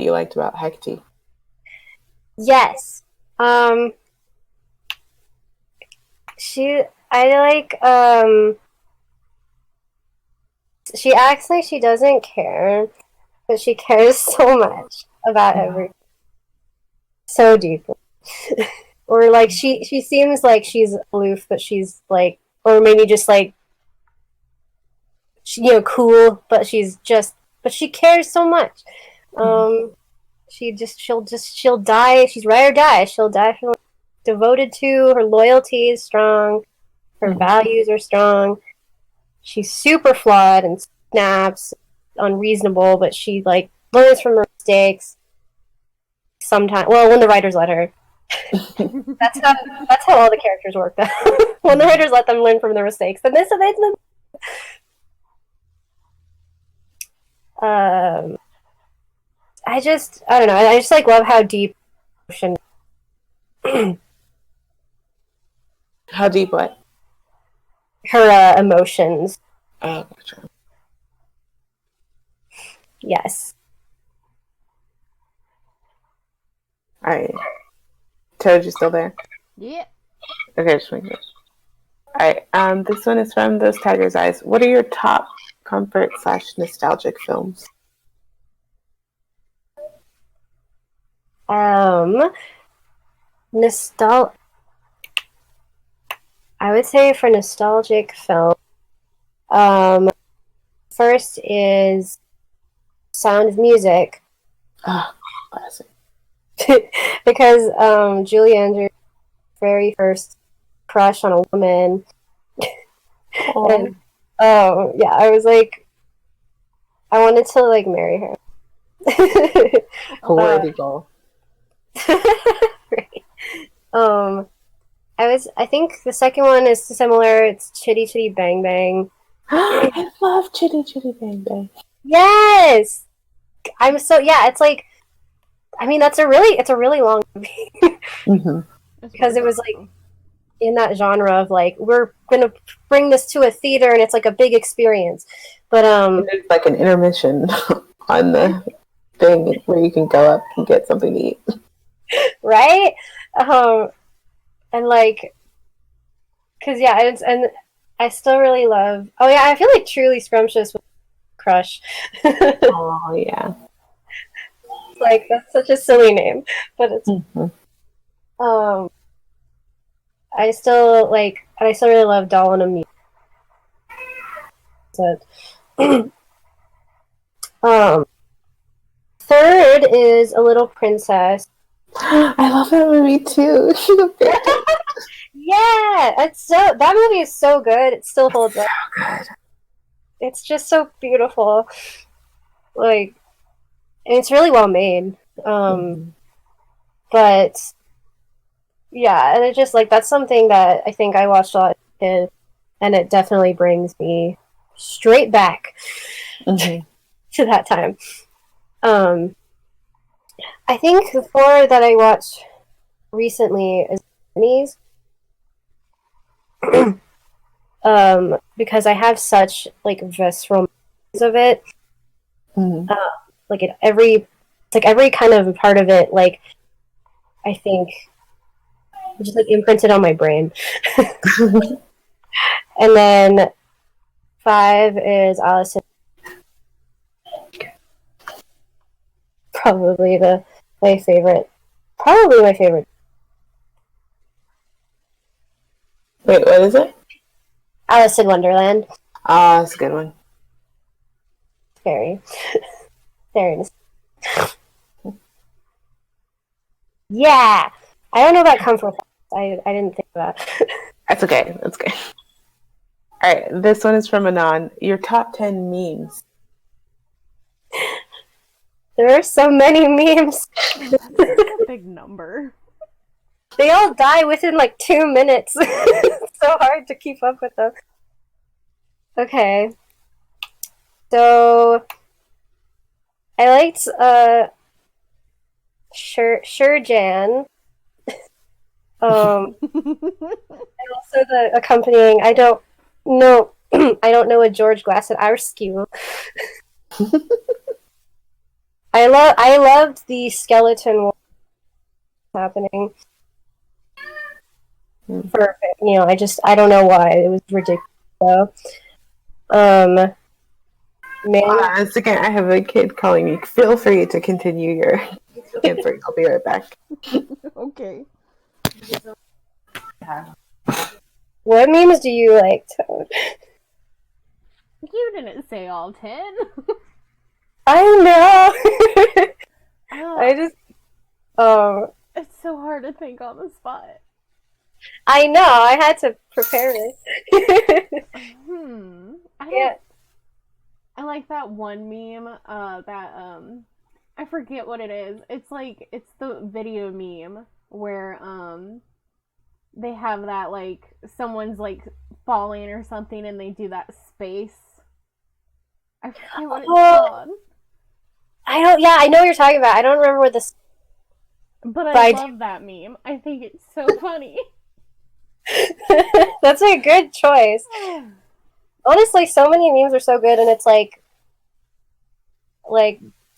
you liked about Hecky. Yes. She acts like she doesn't care, but she cares so much about everything. So deeply. Or like she seems like she's aloof, but she's like, or maybe just like, cool, but but she cares so much. She'll die. She's ride or die. She'll die for devoted to. Her loyalty is strong. Her values are strong. She's super flawed and snaps, unreasonable, but she like learns from her mistakes. Sometimes, well, when the writers let her. That's how all the characters work. When the writers let them learn from their mistakes, then they I don't know. I just like love how deep emotion. How deep what? Her emotions. Oh, gotcha. Yes. All right. Toad, you still there? Yeah. Okay, just making sure. All right. This one is from Those Tiger's Eyes. What are your top comfort/nostalgic films? Nostal. I would say for nostalgic film, first is Sound of Music. Ah, classic. Because Julie Andrews' very first crush on a woman. And yeah, I was like, I wanted to like marry her. Worthy goal. Right. I think the second one is similar. It's Chitty Chitty Bang Bang. I love Chitty Chitty Bang Bang. Yes, it's like, I mean, it's a really long movie because it was like in that genre of like, we're gonna bring this to a theater and it's like a big experience, but it's like an intermission on the thing where you can go up and get something to eat, right? And like, cause yeah, and I still really love. Oh yeah, I feel like Truly Scrumptious was crush. Oh yeah, Like that's such a silly name, but it's I still like, and I still really love Doll and a Mute. So, third is A Little Princess. I love that movie too. Yeah, that movie is so good. It still holds up. So good. It's just so beautiful. Like, and it's really well made. But yeah, and it just like, that's something that I think I watched a lot as a kid, and it definitely brings me straight back to that time. I think the four that I watched recently is Disney's. Because I have such like visceral memories of it. Like every kind of part of it, like I think just like imprinted on my brain. And then 5 is Allison. Probably my favorite. Probably my favorite. Wait, what is it? Alice in Wonderland. Ah, that's a good one. Very, very. Yeah, I don't know about comfort. I didn't think about. That's okay. That's okay. All right, this one is from Anon. Your top 10 memes. There are so many memes. That's a big number. They all die within like 2 minutes. It's so hard to keep up with them. Okay. So I liked Sure Jan. And also the accompanying, I don't know I don't know a George Glass at our skew. I loved the skeleton war happening. For I don't know why it was ridiculous. Though. Once again, I have a kid calling me. Feel free to continue your answering. I'll be right back. Okay. What memes do you like, Toad? You didn't say all 10. I know. I just It's so hard to think on the spot. I know. I had to prepare it. I like that one meme. I forget what it is. It's the video meme where they have that like someone's like falling or something and they do that space. I forget what it's called. I know what you're talking about. I don't remember what this. But I love that meme. I think it's so funny. That's a good choice. Honestly, so many memes are so good, and it's like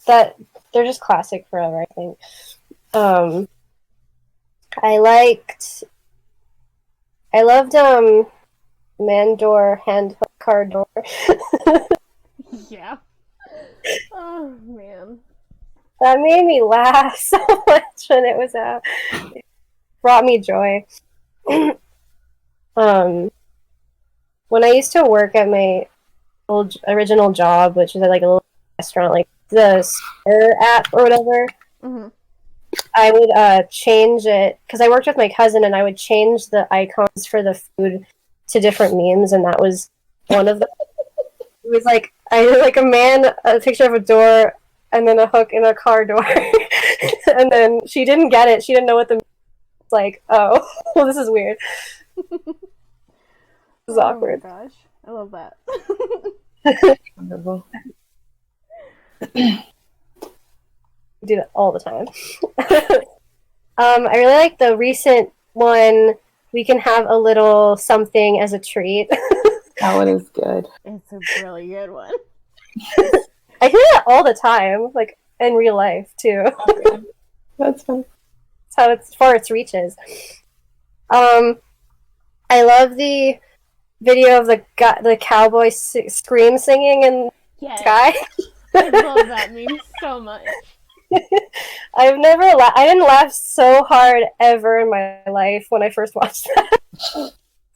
that. They're just classic forever. I think. I loved Mandor hand hook car door. Yeah. Oh man. That made me laugh so much when it was out. It brought me joy. When I used to work at my old original job, which is at like a little restaurant, like the Square app or whatever, I would change it because I worked with my cousin, and I would change the icons for the food to different memes, and that was one of them. It was like a picture of a door, and then a hook in a car door, and then she didn't get it. She didn't know what the was like. Oh, well, this is weird. This is awkward. Oh my gosh, I love that. Wonderful. We do that all the time. I really like the recent one. We can have a little something as a treat. That one is good. It's a really good one. I hear that all the time, like in real life too. Okay. That's fun. That's how it's far its reaches. I love the video of the cowboy scream singing in the sky. I love that meme so much. I didn't laugh so hard ever in my life when I first watched that. So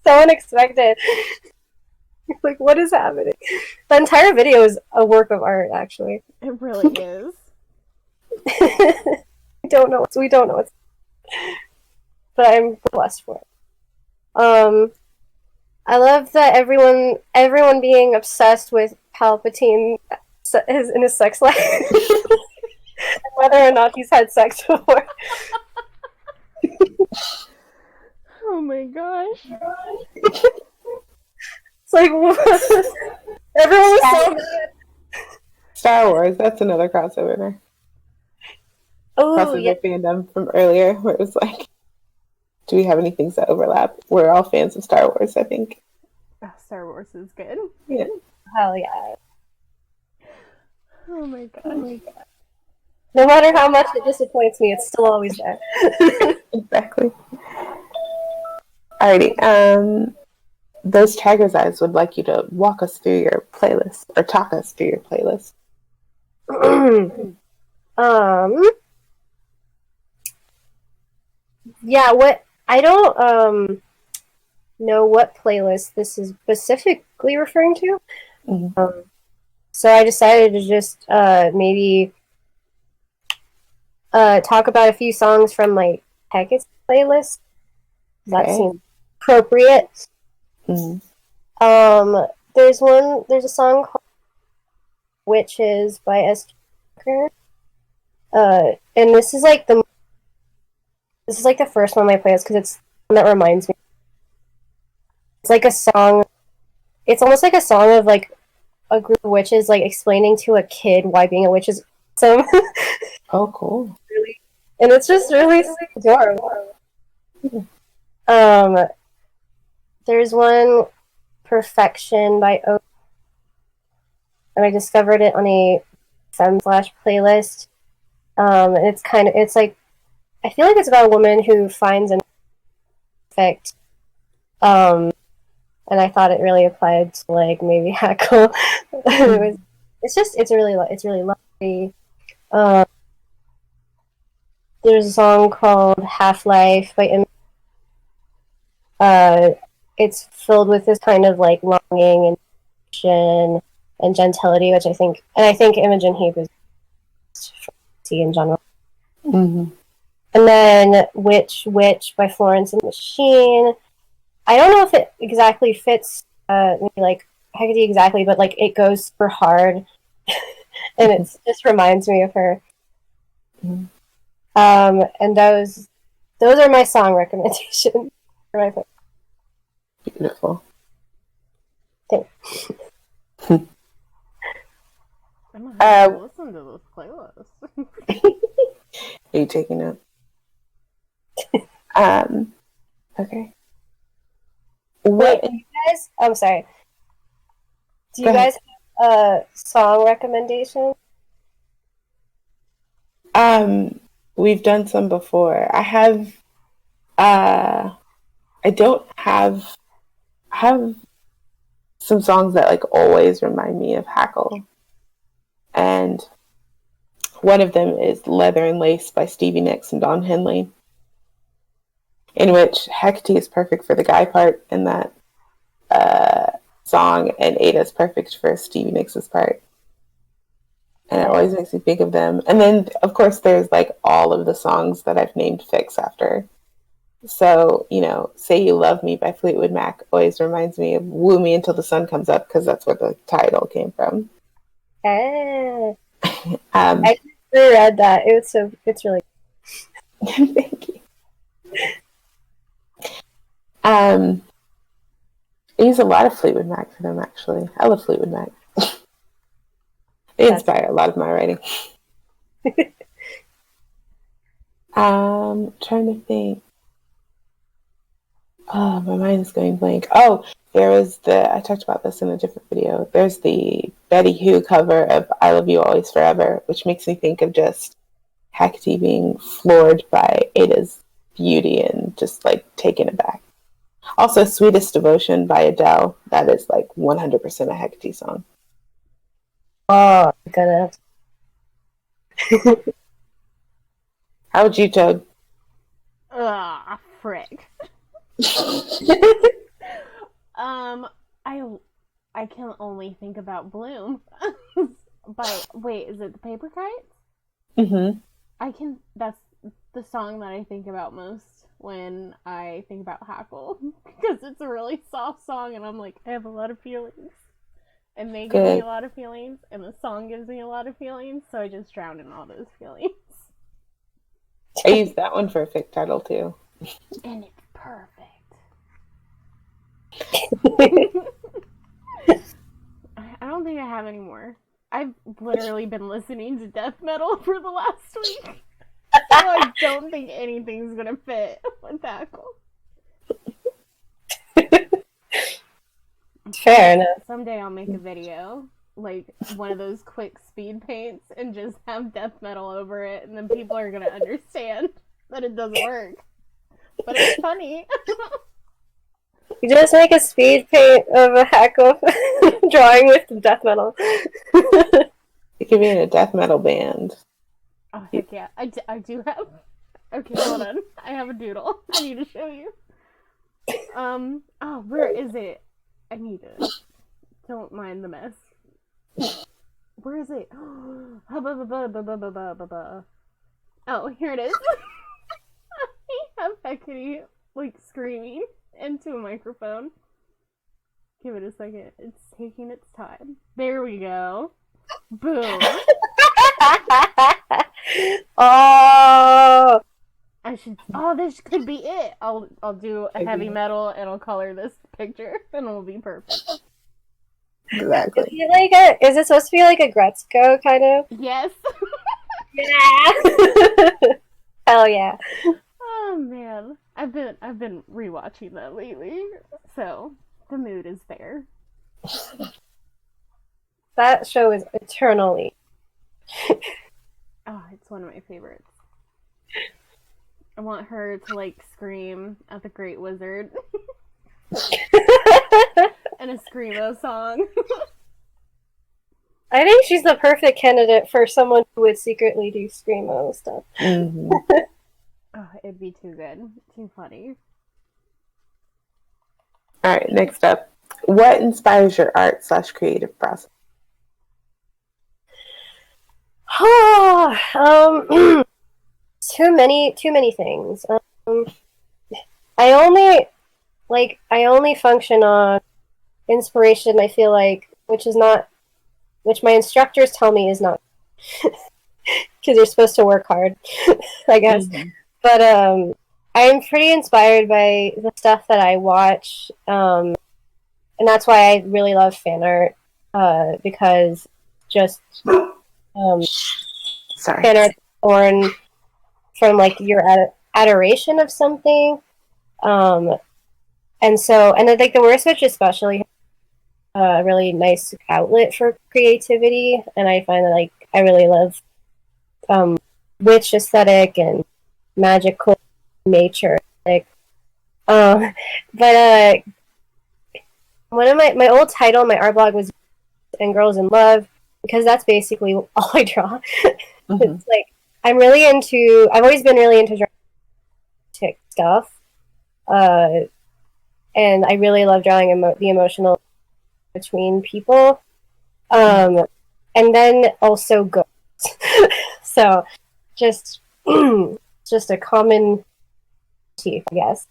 unexpected. Like, what is happening? The entire video is a work of art, actually. It really is. We don't know what's, but I'm blessed for it. I love that everyone being obsessed with Palpatine in his sex life. Whether or not he's had sex before. Oh my gosh. It's like, everyone was so mad. Star Wars, that's another crossover there. Crossover fandom from earlier, where it was like, do we have any things that overlap? We're all fans of Star Wars, I think. Oh, Star Wars is good. Yeah. Hell yeah. Oh my god. No matter how much it disappoints me, it's still always there. Exactly. Alrighty. Those Tiger's Eyes would like you to walk us through your playlist, or talk us through your playlist. Yeah, I don't know what playlist this is specifically referring to. Mm-hmm. So I decided to just maybe talk about a few songs from my Hecky's playlist. That seems appropriate. Mm-hmm. There's a song called Witches by S. Tucker. And this is like the first one on my playlist because it's the one that reminds me. It's like a song. It's almost like a song of like a group of witches like explaining to a kid why being a witch is awesome. Oh, cool. And it's just really adorable. There's one, Perfection by O, and I discovered it on a playlist. And it's like, I feel like it's about a woman who finds an perfect, and I thought it really applied to like maybe Hackle. It's really lovely. There's a song called Half-Life by it's filled with this kind of like longing and passion and gentility, which I think Imogen Heap is in general. Mm-hmm. And then Witch by Florence and the Machine. I don't know if it exactly fits maybe like Hecate exactly, but like it goes super hard, and it just reminds me of her. Mm-hmm. And those are my song recommendations for my book. Beautiful. Thanks. I'm gonna have to listen to this playlist. Are you taking notes? Okay. Wait, do you guys? I'm sorry. Do you guys have a song recommendation? We've done some before. I have. I don't have. I have some songs that like always remind me of Hackle, and one of them is "Leather and Lace" by Stevie Nicks and Don Henley, in which Hecate is perfect for the guy part in that song, and Ada's perfect for Stevie Nicks' part. And it always makes me think of them. And then, of course, there's like all of the songs that I've named fics after. So, Say You Love Me by Fleetwood Mac always reminds me of Woo Me Until the Sun Comes Up, because that's where the title came from. I read that. It's really thank you. I use a lot of Fleetwood Mac for them, actually. I love Fleetwood Mac. They inspire a lot of my writing. Trying to think. Oh, my mind is going blank. Oh, I talked about this in a different video. There's the Betty Who cover of I Love You Always Forever, which makes me think of just Hecate being floored by Ada's beauty and just like taken aback. Also, Sweetest Devotion by Adele. That is like 100% a Hecate song. Oh, I'm gonna. How would you, Toad? Frick. I can only think about Bloom. Wait, is it the Paper Kites? Mm-hmm. That's the song that I think about most when I think about Hackle, because it's a really soft song, and I'm like, I have a lot of feelings. And they give me a lot of feelings, and the song gives me a lot of feelings, so I just drown in all those feelings. I used that one for a fic title, too. And it's perfect. I don't think I have any more. I've literally been listening to death metal for the last week. So I don't think anything's gonna fit with Hackle. Fair enough. Someday I'll make a video, like one of those quick speed paints, and just have death metal over it, and then people are gonna understand that it doesn't work. But it's funny. You just make a speed paint of a Hackle drawing with death metal. It could be in a death metal band. Oh, heck yeah. I do have... Okay, hold on. I have a doodle. I need to show you. Oh, where is it? I need to... Don't mind the mess. Where is it? Oh, here it is. I have Hecky, like, screaming into a microphone. Give it a second. It's taking its time. There we go. Boom. Oh! This could be it. I'll do a heavy metal and I'll color this picture and it'll be perfect. Exactly. Is it supposed to be like a Gretzko kind of? Yes. Yeah. Hell yeah. Oh man. I've been rewatching that lately, so the mood is there. That show is eternally Oh, it's one of my favorites. I want her to like scream at the Great Wizard in a screamo song. I think she's the perfect candidate for someone who would secretly do screamo stuff. Mm-hmm. Oh, it'd be too good, too funny. All right, next up. What inspires your art / creative process? Too many things. I only function on inspiration. I feel like, which my instructors tell me is not, because you're supposed to work hard, I guess. Mm-hmm. But I'm pretty inspired by the stuff that I watch, and that's why I really love fan art, because just Sorry. fan art born from like your adoration of something, and I think the Worst Witch especially a really nice outlet for creativity, and I find that like I really love witch aesthetic and magical nature. Like, but one of my old title on my art blog was "And Girls in Love" because that's basically all I draw. Mm-hmm. It's like I've always been really into dramatic stuff, and I really love drawing the emotional between people, and then also ghosts. So just just a common motif, I guess.